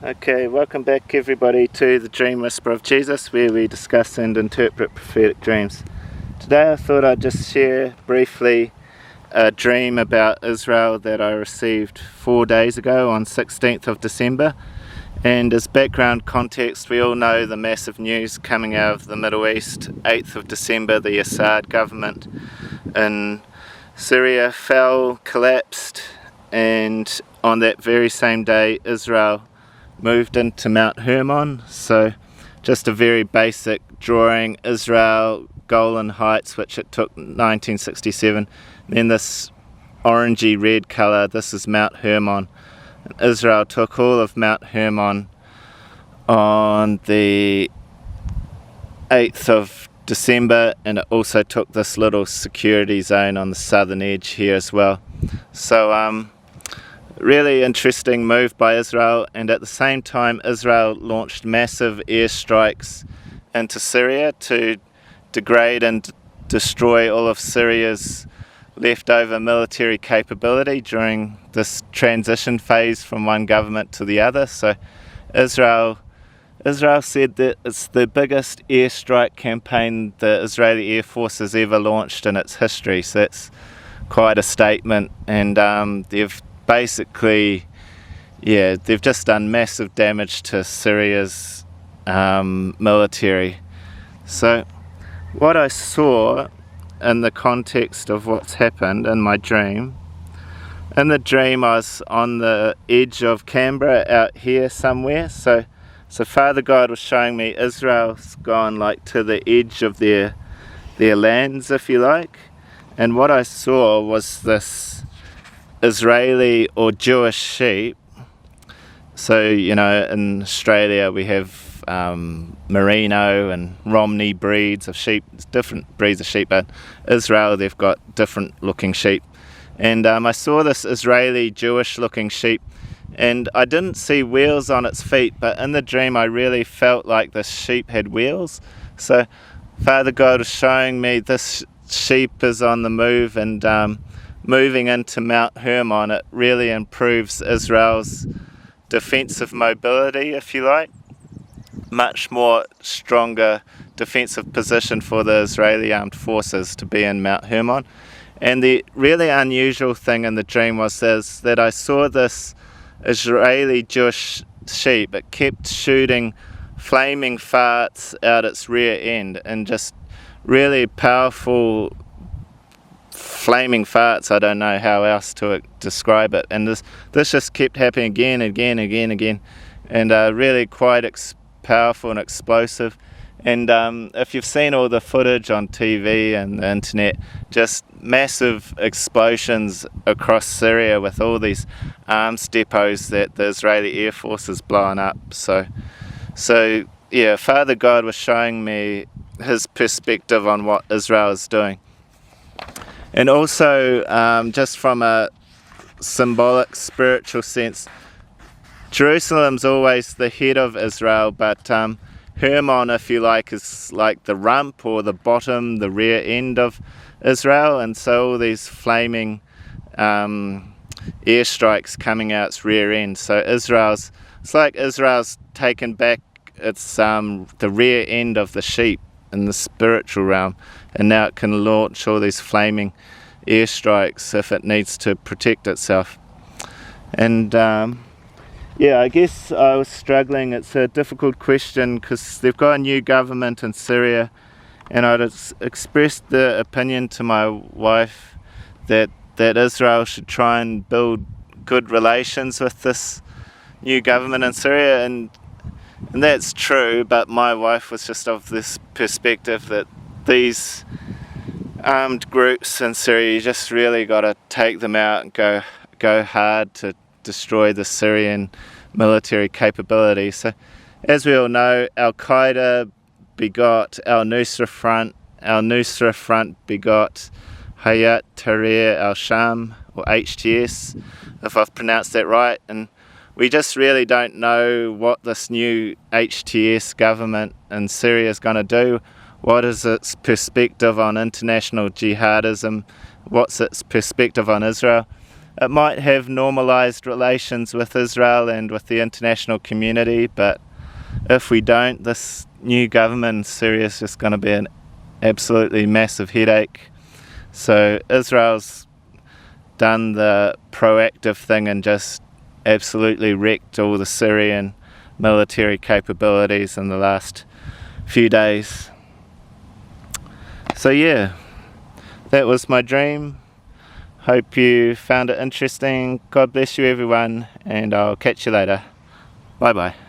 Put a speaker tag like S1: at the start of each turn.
S1: Okay, welcome back everybody to the Dream Whisper of Jesus, where we discuss and interpret prophetic dreams. Today I thought I'd just share briefly a dream about Israel that I received 4 days ago on 16th of December. And as background context, we all know the massive news coming out of the Middle East. 8th of December, the Assad government in Syria fell, collapsed, and on that very same day Israel moved into Mount Hermon. So just a very basic drawing: Israel, Golan Heights, which it took 1967. Then this orangey red colour, this is Mount Hermon. And Israel took all of Mount Hermon on the 8th of December, and it also took this little security zone on the southern edge here as well. So really interesting move by Israel. And at the same time, Israel launched massive airstrikes into Syria to degrade and destroy all of Syria's leftover military capability during this transition phase from one government to the other. So Israel said that it's the biggest airstrike campaign the Israeli Air Force has ever launched in its history. So that's quite a statement. And they've basically, they've just done massive damage to Syria's military. So what I saw in the context of what's happened in my dream, I was on the edge of Canberra out here somewhere. So Father God was showing me Israel's gone like to the edge of their lands, if you like. And what I saw was this Israeli or Jewish sheep. So, in Australia we have Merino and Romney breeds of sheep, different breeds of sheep, but Israel, they've got different looking sheep. And I saw this Israeli Jewish looking sheep, and I didn't see wheels on its feet, but in the dream I really felt like this sheep had wheels. So Father God was showing me this sheep is on the move, and moving into Mount Hermon, it really improves Israel's defensive mobility, if you like. Much more stronger defensive position for the Israeli armed forces to be in Mount Hermon. And the really unusual thing in the dream was that I saw this Israeli Jewish sheep. It kept shooting flaming farts out its rear end, and just really powerful flaming farts. I don't know how else to describe it. And this just kept happening again, and really quite powerful and explosive. And if you've seen all the footage on TV and the internet, just massive explosions across Syria with all these arms depots that the Israeli Air Force has blown up. So Father God was showing me his perspective on what Israel is doing. And also, just from a symbolic, spiritual sense, Jerusalem's always the head of Israel, but Hermon, if you like, is like the rump or the bottom, the rear end of Israel. And so all these flaming airstrikes coming out its rear end. So it's like Israel's taken back its the rear end of the sheep in the spiritual realm, and now it can launch all these flaming airstrikes if it needs to protect itself. And I guess I was struggling. It's a difficult question because they've got a new government in Syria, and I'd expressed the opinion to my wife that Israel should try and build good relations with this new government in Syria, and that's true, but my wife was just of this perspective that these armed groups in Syria, you just really got to take them out and go hard to destroy the Syrian military capability. So as we all know, Al-Qaeda begot Al-Nusra Front. Al-Nusra Front begot Hayat Tahrir al-Sham, or HTS, if I've pronounced that right. And we just really don't know what this new HTS government in Syria is going to do. What is its perspective on international jihadism? What's its perspective on Israel? it might have normalized relations with Israel and with the international community, but if we don't, this new government in Syria is just going to be an absolutely massive headache. So Israel's done the proactive thing and just absolutely wrecked all the Syrian military capabilities in the last few days. So yeah, that was my dream. Hope you found it interesting. God bless you everyone, and I'll catch you later. Bye bye.